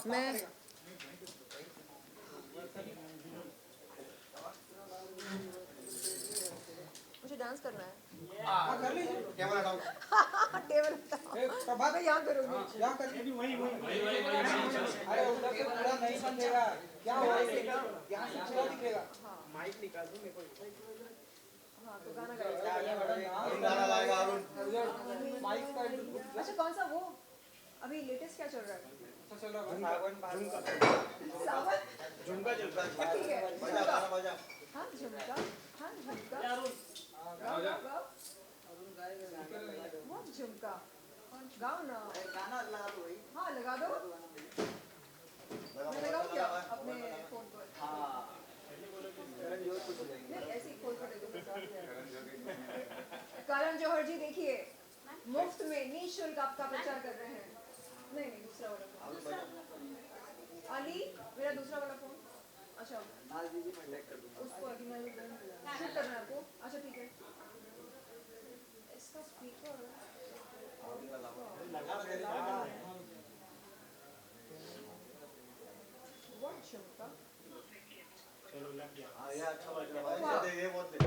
मैं मुझे डांस करना है। कर लीजिए। Camera down. टेबल प्रभात मैं यहाँ करूँगी। यहाँ कर लीजिए। वही अरे उधर से पूरा नहीं बंधेगा। क्या हुआ? यहाँ से पूरा दिखेगा। माइक निकाल दो मेरे को। हाँ तो गाना गाएगा। गाना लाएगा अरुण। माइक का अच्छा कौन सा वो अभी लेटेस्ट क्या चल रहा है? अच्छा चल रहा है। सावन झुमका चल रहा है। ठीक है। बजा गाना बजा। हाँ झुमका गाओ गाओ बहुत झुमका गाओ ना। गाना लगा दो भाई। हाँ लगा दो। मैं लगाऊँ क्या अपने फोन पर? नहीं ऐसे ही खोल कर दे दो। करण जौहर जी देखिए मुफ्त में निःशुल्क आपका प्रचार कर रहे हैं। नहीं दूसरा वाला अली मेरा दूसरा वाला फोन। अच्छा उसको अभी मैं शूट करना है आपको। अच्छा ठीक है इसका स्पीकर बहुत झुमका। चलो लग गया। हाँ ये अच्छा लग रहा है। ये बहुत दे।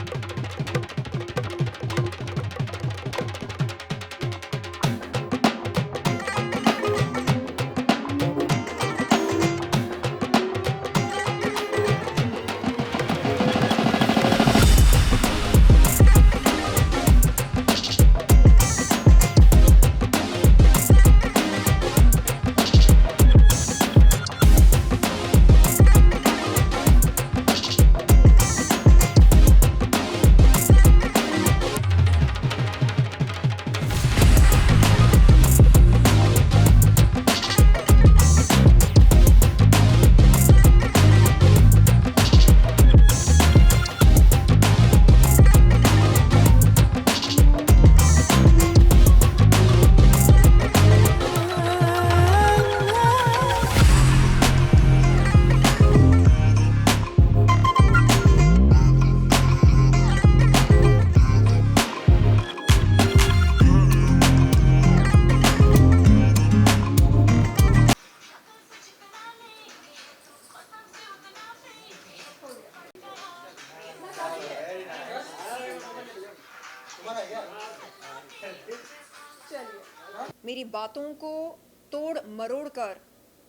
मेरी बातों को तोड़ मरोड़ कर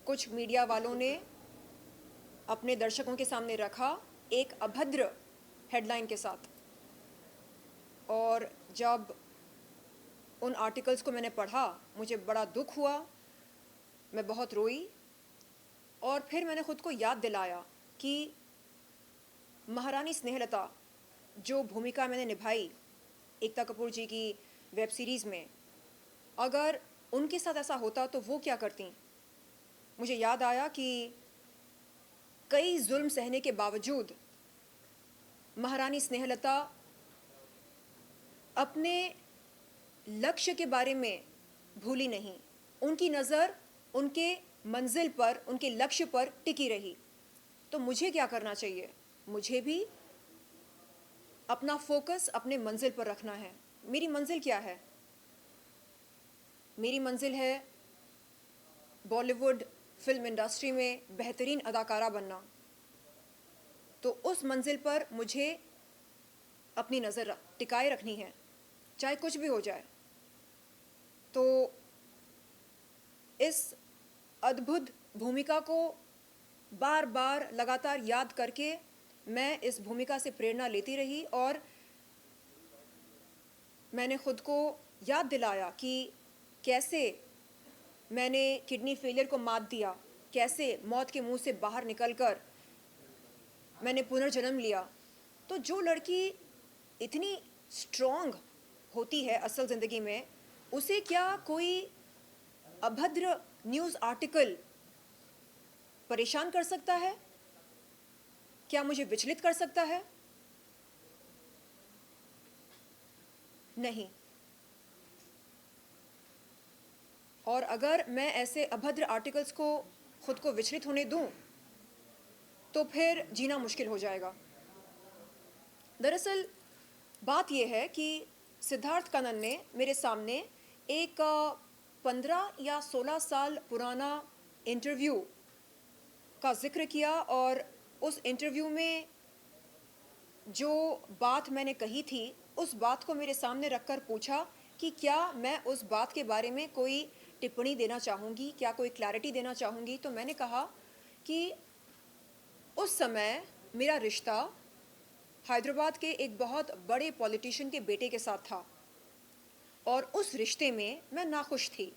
कुछ मीडिया वालों ने अपने दर्शकों के सामने रखा एक अभद्र हेडलाइन के साथ। और जब उन आर्टिकल्स को मैंने पढ़ा मुझे बड़ा दुख हुआ, मैं बहुत रोई और फिर मैंने खुद को याद दिलाया कि महारानी स्नेहलता जो भूमिका मैंने निभाई एकता कपूर जी की वेब सीरीज़ में, अगर उनके साथ ऐसा होता तो वो क्या करती। मुझे याद आया कि कई जुल्म सहने के बावजूद महारानी स्नेहलता अपने लक्ष्य के बारे में भूली नहीं। उनकी नज़र उनके मंजिल पर, उनके लक्ष्य पर टिकी रही। तो मुझे क्या करना चाहिए? मुझे भी अपना फोकस अपने मंजिल पर रखना है। मेरी मंजिल क्या है? मेरी मंजिल है बॉलीवुड फिल्म इंडस्ट्री में बेहतरीन अदाकारा बनना। तो उस मंजिल पर मुझे अपनी नज़र टिकाए रखनी है, चाहे कुछ भी हो जाए। तो इस अद्भुत भूमिका को बार बार लगातार याद करके मैं इस भूमिका से प्रेरणा लेती रही और मैंने खुद को याद दिलाया कि कैसे मैंने किडनी फेलियर को मात दिया, कैसे मौत के मुंह से बाहर निकलकर मैंने पुनर्जन्म लिया। तो जो लड़की इतनी स्ट्रॉन्ग होती है असल ज़िंदगी में, उसे क्या कोई अभद्र न्यूज़ आर्टिकल परेशान कर सकता है? क्या मुझे विचलित कर सकता है? नहीं। और अगर मैं ऐसे अभद्र आर्टिकल्स को खुद को विचलित होने दूं तो फिर जीना मुश्किल हो जाएगा। दरअसल बात यह है कि सिद्धार्थ कनन ने मेरे सामने एक 15 या 16 साल पुराना इंटरव्यू का जिक्र किया और उस इंटरव्यू में जो बात मैंने कही थी उस बात को मेरे सामने रखकर पूछा कि क्या मैं उस बात के बारे में कोई टिप्पणी देना चाहूँगी, क्या कोई क्लैरिटी देना चाहूँगी। तो मैंने कहा कि उस समय मेरा रिश्ता हैदराबाद के एक बहुत बड़े पॉलिटिशियन के बेटे के साथ था और उस रिश्ते में मैं नाखुश थी,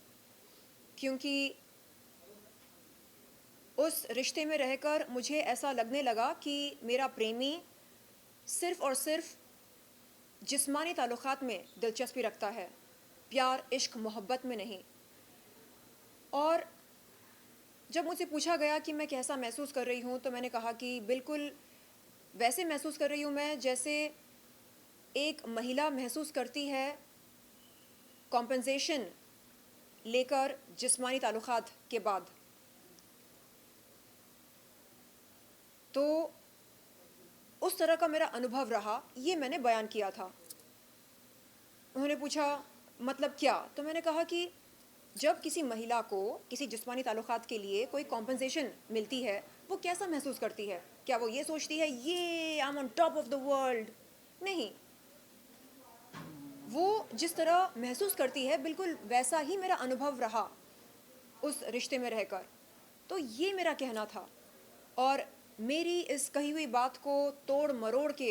क्योंकि उस रिश्ते में रहकर मुझे ऐसा लगने लगा कि मेरा प्रेमी सिर्फ़ और सिर्फ़ जिस्मानी ताल्लुक़ात में दिलचस्पी रखता है, प्यार, इश्क, मोहब्बत में नहीं। और जब मुझसे पूछा गया कि मैं कैसा महसूस कर रही हूँ, तो मैंने कहा कि बिल्कुल वैसे महसूस कर रही हूँ मैं जैसे एक महिला महसूस करती है कॉम्पेंसेशन लेकर जिस्मानी ताल्लुक़ात के बाद। तो उस तरह का मेरा अनुभव रहा, ये मैंने बयान किया था। उन्होंने पूछा मतलब क्या? तो मैंने कहा कि जब किसी महिला को किसी जिस्मानी ताल्लुक़ात के लिए कोई कॉम्पेंसेशन मिलती है, वो कैसा महसूस करती है? क्या वो ये सोचती है ये I am on top of the world? नहीं। वो जिस तरह महसूस करती है बिल्कुल वैसा ही मेरा अनुभव रहा उस रिश्ते में रहकर। तो ये मेरा कहना था और मेरी इस कही हुई बात को तोड़ मरोड़ के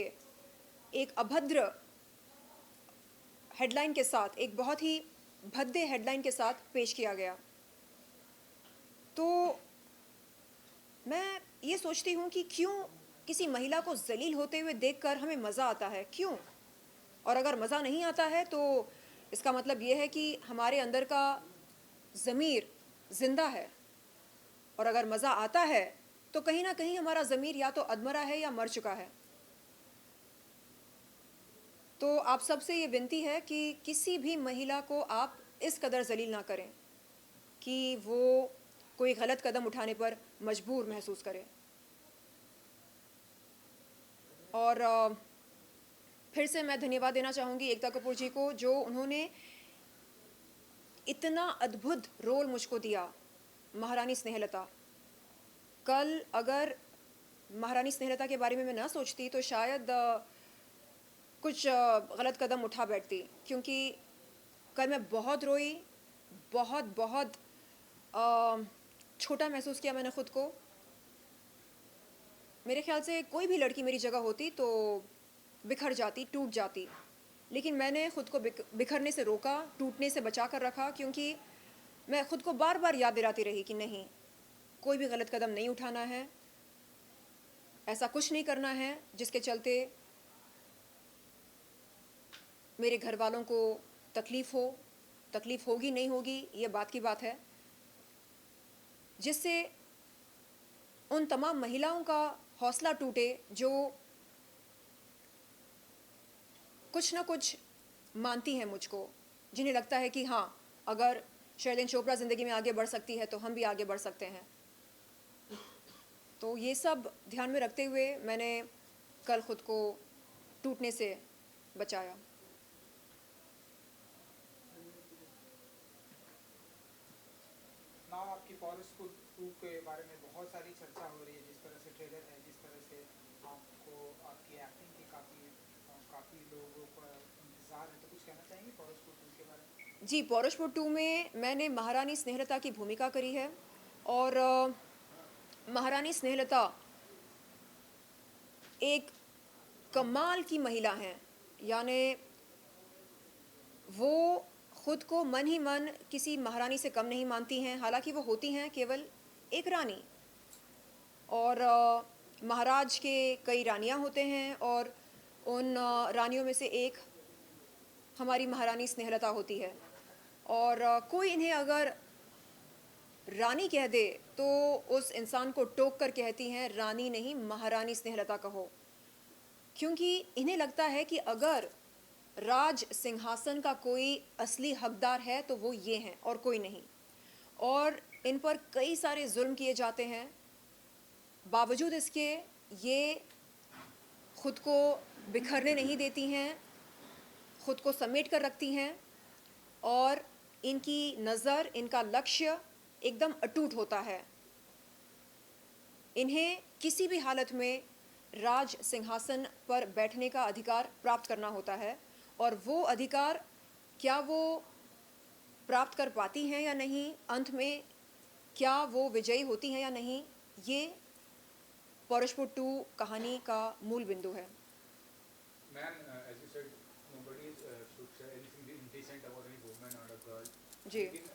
एक अभद्र हेडलाइन के साथ, एक बहुत ही भद्दे हेडलाइन के साथ पेश किया गया। तो मैं ये सोचती हूँ कि क्यों किसी महिला को ज़लील होते हुए देखकर हमें मज़ा आता है, क्यों? और अगर मज़ा नहीं आता है तो इसका मतलब ये है कि हमारे अंदर का ज़मीर ज़िंदा है, और अगर मज़ा आता है तो कहीं ना कहीं हमारा ज़मीर या तो अधमरा है या मर चुका है। तो आप सबसे ये विनती है कि किसी भी महिला को आप इस कदर ज़लील ना करें कि वो कोई गलत कदम उठाने पर मजबूर महसूस करे। और फिर से मैं धन्यवाद देना चाहूँगी एकता कपूर जी को, जो उन्होंने इतना अद्भुत रोल मुझको दिया, महारानी स्नेहलता। कल अगर महारानी स्नेहलता के बारे में मैं ना सोचती तो शायद कुछ गलत कदम उठा बैठती, क्योंकि कल मैं बहुत रोई, बहुत बहुत छोटा महसूस किया मैंने खुद को। मेरे ख्याल से कोई भी लड़की मेरी जगह होती तो बिखर जाती, टूट जाती, लेकिन मैंने खुद को बिखरने से रोका, टूटने से बचा कर रखा, क्योंकि मैं खुद को बार बार याद दिलाती रही कि नहीं, कोई भी गलत कदम नहीं उठाना है, ऐसा कुछ नहीं करना है जिसके चलते मेरे घर वालों को तकलीफ़ हो। तकलीफ़ होगी नहीं होगी ये बात की बात है, जिससे उन तमाम महिलाओं का हौसला टूटे जो कुछ ना कुछ मानती हैं मुझको, जिन्हें लगता है कि हाँ, अगर शर्लिन चोपड़ा ज़िंदगी में आगे बढ़ सकती है तो हम भी आगे बढ़ सकते हैं। तो ये सब ध्यान में रखते हुए मैंने कल खुद को टूटने से बचाया। नाउ आपकी फॉरेस्ट 2 के बारे में बहुत सारी चर्चा हो रही है, जिस तरह से ट्रेलर है, जिस तरह से आपको आपकी एक्टिंग की काफ़ी लोगों का इंतज़ार है, तो कुछ कहना चाहेंगे फॉरेस्ट 2 के बारे में? जी, पौरुषपुर 2 में मैंने महारानी स्नेहलता की भूमिका करी है और महारानी स्नेहलता एक कमाल की महिला हैं, यानी वो खुद को मन ही मन किसी महारानी से कम नहीं मानती हैं, हालांकि वो होती हैं केवल एक रानी, और महाराज के कई रानियां होते हैं और उन रानियों में से एक हमारी महारानी स्नेहलता होती है। और कोई इन्हें अगर रानी कह दे तो उस इंसान को टोक कर कहती हैं रानी नहीं, महारानी स्नेहलता कहो, क्योंकि इन्हें लगता है कि अगर राज सिंहासन का कोई असली हकदार है तो वो ये हैं और कोई नहीं। और इन पर कई सारे जुल्म किए जाते हैं, बावजूद इसके ये खुद को बिखरने नहीं देती हैं, खुद को समेट कर रखती हैं, और इनकी नज़र, इनका लक्ष्य एकदम अटूट होता है। इन्हें किसी भी हालत में राज सिंहासन पर बैठने का अधिकार प्राप्त करना होता है, और वो अधिकार क्या वो प्राप्त कर पाती हैं या नहीं, अंत में क्या वो विजयी होती हैं या नहीं, ये पॉरशपुर 2 कहानी का मूल बिंदु है। Man, as you said, nobody should say anything indecent about any woman or a girl. जी। लेकिन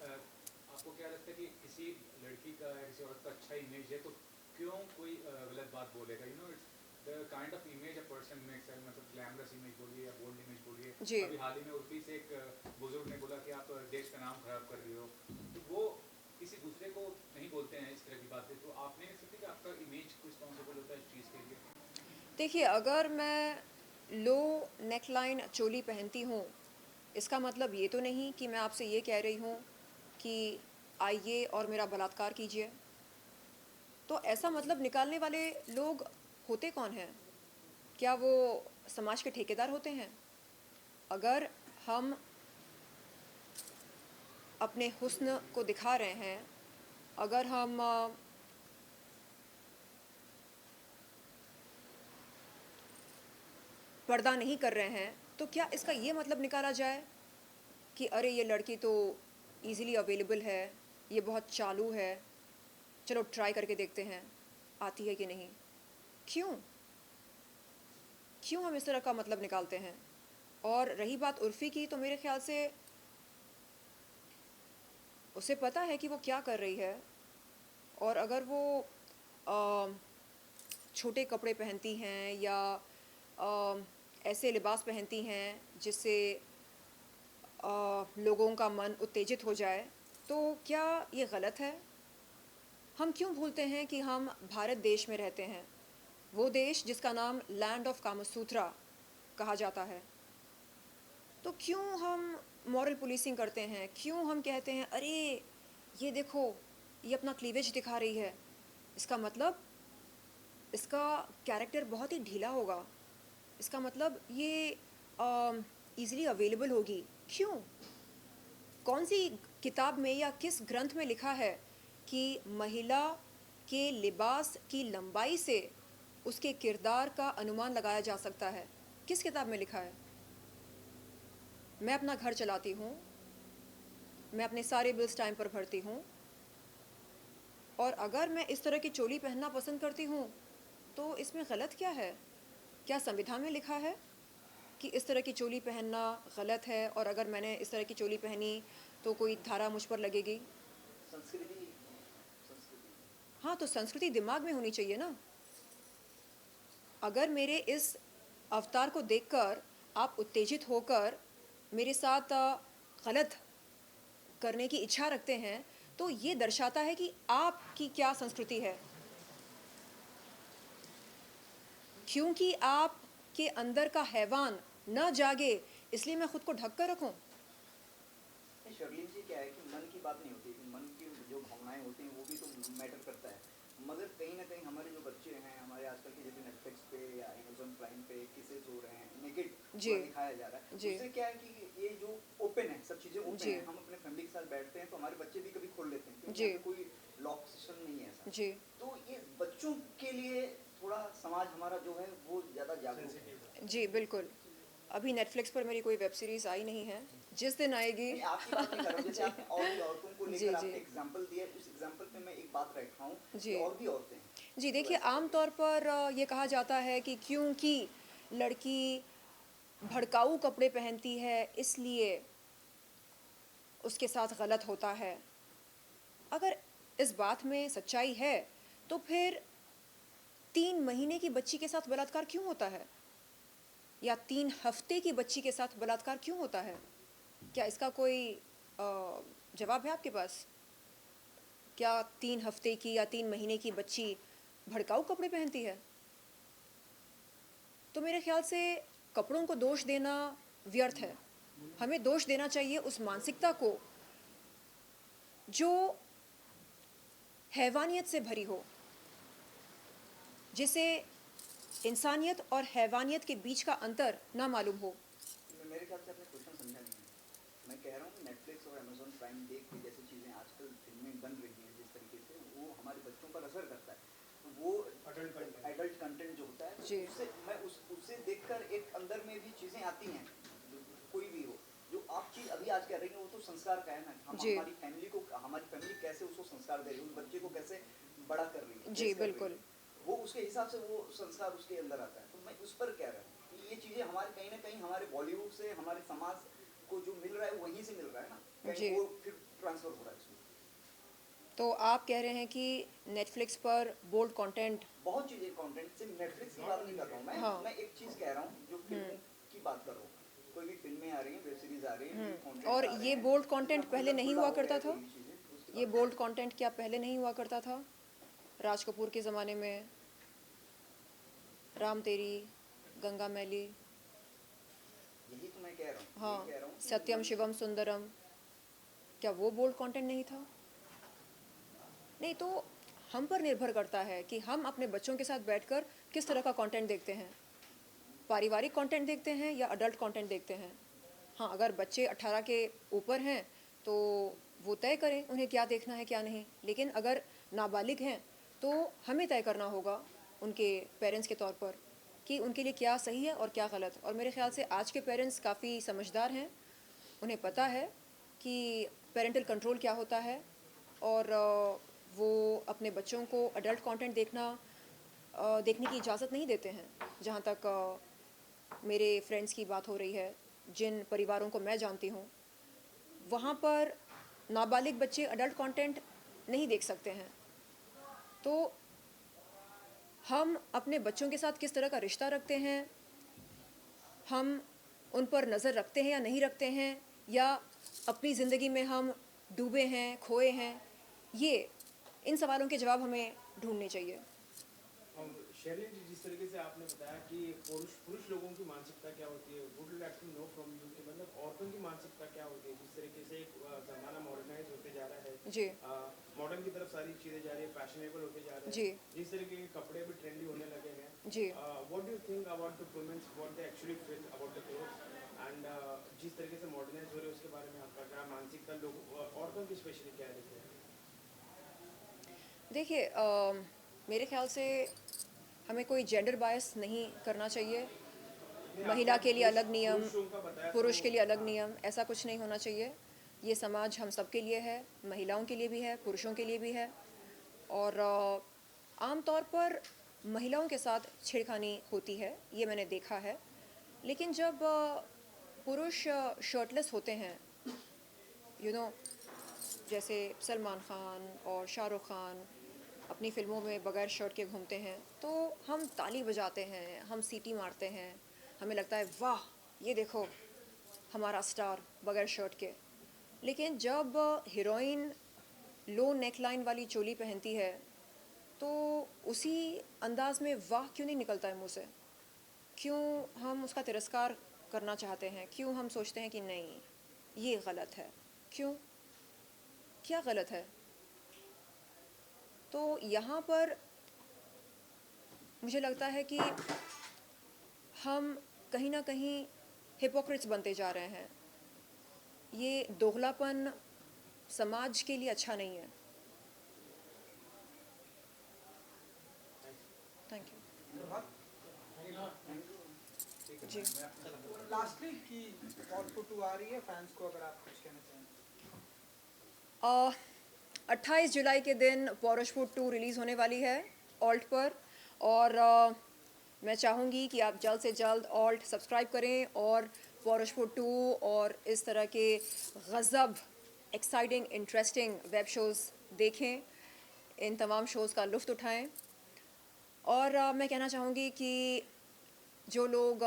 आपको क्या लगता है कि किसी लड़की का या किसी औरत का अच्छा इमेज है तो क्यों कोई गलत बात बोलेगा? You know, it's the kind of image a person makes है, मतलब ग्लैमरस इमेज बोलिए या बोल्ड इमेज बोलिए। जी। अभी हाल ही में उर्फी से एक बुजुर्ग ने बोला कि आप देश का नाम खराब कर रही हो, तो वो किसी दूसरे को नहीं बोलते हैं इस तरह की बातें, तो आप नहीं सोचते कि आपका इमेज रिस्पॉन्सिबल होता है इस चीज़ के लिए? देखिए, अगर मैं लो नेकलाइन चोली पहनती हूँ, इसका मतलब ये तो नहीं कि मैं आपसे ये कह रही हूँ कि आइए और मेरा बलात्कार कीजिए। तो ऐसा मतलब निकालने वाले लोग होते कौन हैं? क्या वो समाज के ठेकेदार होते हैं? अगर हम अपने हुस्न को दिखा रहे हैं, अगर हम पर्दा नहीं कर रहे हैं, तो क्या इसका ये मतलब निकाला जाए कि अरे ये लड़की तो इजीली अवेलेबल है, ये बहुत चालू है, चलो ट्राई करके देखते हैं आती है कि नहीं। क्यों क्यों हम इस तरह का मतलब निकालते हैं? और रही बात उर्फ़ी की, तो मेरे ख्याल से उसे पता है कि वो क्या कर रही है, और अगर वो अ, छोटे कपड़े पहनती हैं या ऐसे लिबास पहनती हैं जिससे लोगों का मन उत्तेजित हो जाए, तो क्या ये गलत है? हम क्यों भूलते हैं कि हम भारत देश में रहते हैं, वो देश जिसका नाम लैंड ऑफ कामसूत्रा कहा जाता है। तो क्यों हम मॉरल पुलिसिंग करते हैं? क्यों हम कहते हैं अरे ये देखो, ये अपना क्लीवेज दिखा रही है, इसका मतलब इसका कैरेक्टर बहुत ही ढीला होगा, इसका मतलब ये ईज़िली अवेलेबल होगी। क्यों? कौन सी किताब में या किस ग्रंथ में लिखा है कि महिला के लिबास की लंबाई से उसके किरदार का अनुमान लगाया जा सकता है? किस किताब में लिखा है? मैं अपना घर चलाती हूँ, मैं अपने सारे बिल्स टाइम पर भरती हूँ, और अगर मैं इस तरह की चोली पहनना पसंद करती हूँ, तो इसमें गलत क्या है? क्या संविधान में लिखा है कि इस तरह की चोली पहनना गलत है, और अगर मैंने इस तरह की चोली पहनी तो कोई धारा मुझ पर लगेगी? संस्कृति हाँ, तो संस्कृति दिमाग में होनी चाहिए ना। अगर मेरे इस अवतार को देखकर आप उत्तेजित होकर मेरे साथ गलत करने की इच्छा रखते हैं, तो ये दर्शाता है कि आपकी क्या संस्कृति है। क्योंकि आपके अंदर का हैवान न जागे, इसलिए मैं खुद को ढक कर रखूं। शर्लिन जी क्या है कि मन की बात नहीं होती, मन की जो भावनाएं होती हैं वो भी तो मैटर करता है, मगर कहीं ना कहीं हमारे जो बच्चे हैं, हमारे आजकल के जैसे नेटफ्लिक्स पे या अमेजोन प्राइम पे किसेस हो रहे हैं, नेकेड जी। दिखाया जा रहा है, जी। उससे क्या है कि ये जो ओपन है, सब चीज़ें ओपन जी। है, हम अपने फैमिली के साथ बैठते हैं तो हमारे बच्चे भी कभी खोल लेते हैं, क्योंकि जी। यहाँ पे कोई लॉक सिस्टम नहीं है ऐसा। जी। तो ये बच्चों के लिए थोड़ा समाज हमारा जो है वो ज़्यादा जागरूक है। जी बिल्कुल। अभी नेटफ्लिक्स पर मेरी कोई वेब सीरीज़ आई नहीं है, जिस दिन आएगी। नहीं, आपकी बात नहीं कर रहा हूँ, जैसे आपने और भी औरतों को जी, लेकर आपने जी। एग्जांपल दिया, उस एग्जांपल पे मैं एक बात रख रहा हूँ जी। कि और भी औरतें हैं। जी देखिए, आमतौर पर ये कहा जाता है कि क्योंकि लड़की भड़काऊ कपड़े पहनती है, इसलिए उसके साथ गलत होता है। अगर इस बात में सच्चाई है, तो फिर 3 महीने की बच्ची के साथ बलात्कार क्यों होता है? या 3 हफ्ते की बच्ची के साथ बलात्कार क्यों होता है? क्या इसका कोई जवाब है आपके पास? क्या 3 हफ्ते की या 3 महीने की बच्ची भड़काऊ कपड़े पहनती है? तो मेरे ख्याल से कपड़ों को दोष देना व्यर्थ है। हमें दोष देना चाहिए उस मानसिकता को जो हैवानियत से भरी हो, जिसे इंसानियत और हैवानियत के बीच का अंतर ना मालूम हो। मेरे ख्याल से आपने क्वेश्चन समझा नहीं है। मैं कह रहा हूँ नेटफ्लिक्स और अमेजोन प्राइम देख के जैसी चीज़ें आजकल फिल्में बन रही हैं जिस तरीके से, वो हमारे बच्चों पर असर करता है। वो Adult एडल्ट कंटेंट जो होता है जी। उससे देखकर एक अंदर में भी चीजें आती हैं, कोई भी हो। जो आप चीज अभी आज कह रही हैं वो तो संस्कार का है ना, जी। हमारी फैमिली कैसे उसको संस्कार दे रही है, उस बच्चे को कैसे बड़ा कर रही है, जी, raise कर रही बिल्कुल। है। वो उसके हिसाब से वो संस्कार उसके अंदर आता है। तो मैं उस पर कह रहा हूँ कि ये चीजें हमारे कहीं ना कहीं हमारे बॉलीवुड से हमारे समाज को जो मिल रहा है वहीं से मिल रहा है ना, जी। कहीं वो फिर ट्रांसफर हो रहा है इसमें। तो आप कह रहे हैं कि नेटफ्लिक्स पर बोल्ड कंटेंट बहुत चीजें कंटेंट सिर्फ नेटफ्लिक्स की बात नहीं कर रहा हूँ मैं। हाँ। मैं एक चीज कह रहा हूँ जो फिल्मों की बात कर रहा हूँ। कोई भी फिल्में आ रही हैं, वेब सीरीज आ रही है, कंटेंट और आ रहे ये हैं, बोल्ड कंटेंट जितना पहले नहीं खुला हुआ हो करता गया था? कोई भी चीजें, उसकी ये बात बोल्ड कंटेंट क्या पहले नहीं हुआ करता था? राज कपूर के ज़माने में राम तेरी, गंगा मैली, यही तो मैं कह रहा हूँ। हाँ, यही कह रहा हूँ कि सत्यम मन- शिवम सुंदरम, क्या वो बोल्ड कंटेंट नहीं था? नहीं, तो हम पर निर्भर करता है कि हम अपने बच्चों के साथ बैठकर किस तरह का कंटेंट देखते हैं। पारिवारिक कंटेंट देखते हैं या अडल्ट कंटेंट देखते हैं। हाँ, अगर बच्चे 18 के ऊपर हैं तो वो तय करें उन्हें क्या देखना है क्या नहीं, लेकिन अगर नाबालिग हैं तो हमें तय करना होगा उनके पेरेंट्स के तौर पर कि उनके लिए क्या सही है और क्या गलत। और मेरे ख्याल से आज के पेरेंट्स काफ़ी समझदार हैं, उन्हें पता है कि पेरेंटल कंट्रोल क्या होता है, और वो अपने बच्चों को अडल्ट कंटेंट देखने की इजाज़त नहीं देते हैं। जहाँ तक मेरे फ्रेंड्स की बात हो रही है, जिन परिवारों को मैं जानती हूँ, वहाँ पर नाबालिग बच्चे अडल्ट कंटेंट नहीं देख सकते हैं। तो हम अपने बच्चों के साथ किस तरह का रिश्ता रखते हैं, हम उन पर नज़र रखते हैं या नहीं रखते हैं, या अपनी ज़िंदगी में हम डूबे हैं, खोए हैं, ये इन सवालों के जवाब हमें ढूंढने चाहिए। और शर्लिन जी, जिस तरीके से आपने बताया कि पुरुष लोगों की मानसिकता क्या होती है, would like to know from you कि मतलब औरतों की मानसिकता क्या होती है। जिस तरीके से एक ज़माना मॉडर्नाइज होते जा रहा है, जी। मॉडर्न की तरफ सारी चीज़ें जा रही है, फैशनेबल होते जा रहे जी। हैं, जिस तरीके के कपड़े भी ट्रेंडी होने लगे हैं, जी। What do you think about the women's, what they actually feel about the clothes, and जिस तरीके से मॉडर्नाइज हो रहे हैं उसके बारे में आपका क्या मानसिकता, लोग औरतों की स्पेशली क्या रहती है? देखिए, मेरे ख्याल से हमें कोई जेंडर बायस नहीं करना चाहिए। महिला के लिए अलग नियम, पुरुषों का बताया पुरुष तो- के लिए अलग हाँ। नियम, ऐसा कुछ नहीं होना चाहिए। ये समाज हम सब के लिए है, महिलाओं के लिए भी है, पुरुषों के लिए भी है। और आमतौर पर महिलाओं के साथ छेड़खानी होती है, ये मैंने देखा है। लेकिन जब पुरुष शर्टलेस होते हैं, जैसे सलमान खान और शाहरुख खान अपनी फिल्मों में बगैर शर्ट के घूमते हैं, तो हम ताली बजाते हैं, हम सीटी मारते हैं, हमें लगता है वाह, ये देखो हमारा स्टार बगैर शर्ट के। लेकिन जब हीरोइन लो नेकलाइन वाली चोली पहनती है तो उसी अंदाज में वाह क्यों नहीं निकलता है मुंह से? क्यों हम उसका तिरस्कार करना चाहते हैं? क्यों हम सोचते हैं कि नहीं, ये गलत है? क्यों? क्या गलत है? तो यहाँ पर मुझे लगता है कि हम कहीं ना कहीं हिपोक्रिट्स बनते जा रहे हैं। ये दोगलापन समाज के लिए अच्छा नहीं है। Thank you. जी। लास्टली की पॉडकास्ट 2 आ रही है, फैंस को अगर आप कुछ कहना चाहें। 28 जुलाई के दिन पॉरशफुट 2 रिलीज़ होने वाली है ऑल्ट पर, और मैं चाहूँगी कि आप जल्द से जल्द ऑल्ट सब्सक्राइब करें और पॉरशफुट 2 और इस तरह के गज़ब, एक्साइटिंग, इंटरेस्टिंग वेब शोज़ देखें, इन तमाम शोज़ का लुत्फ़ उठाएं। और मैं कहना चाहूँगी कि जो लोग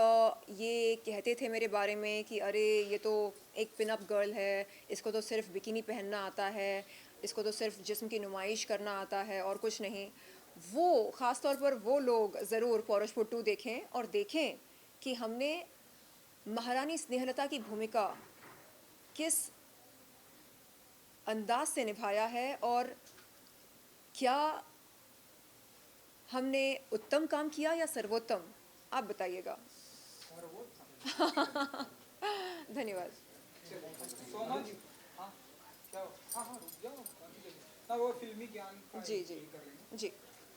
ये कहते थे मेरे बारे में कि अरे ये तो एक पिन अप गर्ल है, इसको तो सिर्फ बिकिनी पहनना आता है, इसको तो सिर्फ जिस्म की नुमाइश करना आता है और कुछ नहीं, वो ख़ास तौर पर वो लोग ज़रूर पॉरशफुट 2 देखें और देखें कि हमने महारानी स्नेहलता की भूमिका किस अंदाज से निभाया है और क्या हमने उत्तम काम किया या सर्वोत्तम, आप बताइएगा। और वो धन्यवाद। So much. हाँ क्या हाँ हाँ रुक जाओ, ना वो फिल्मी ज्ञान का जी, एक जी। feel कर लेंगे। जी।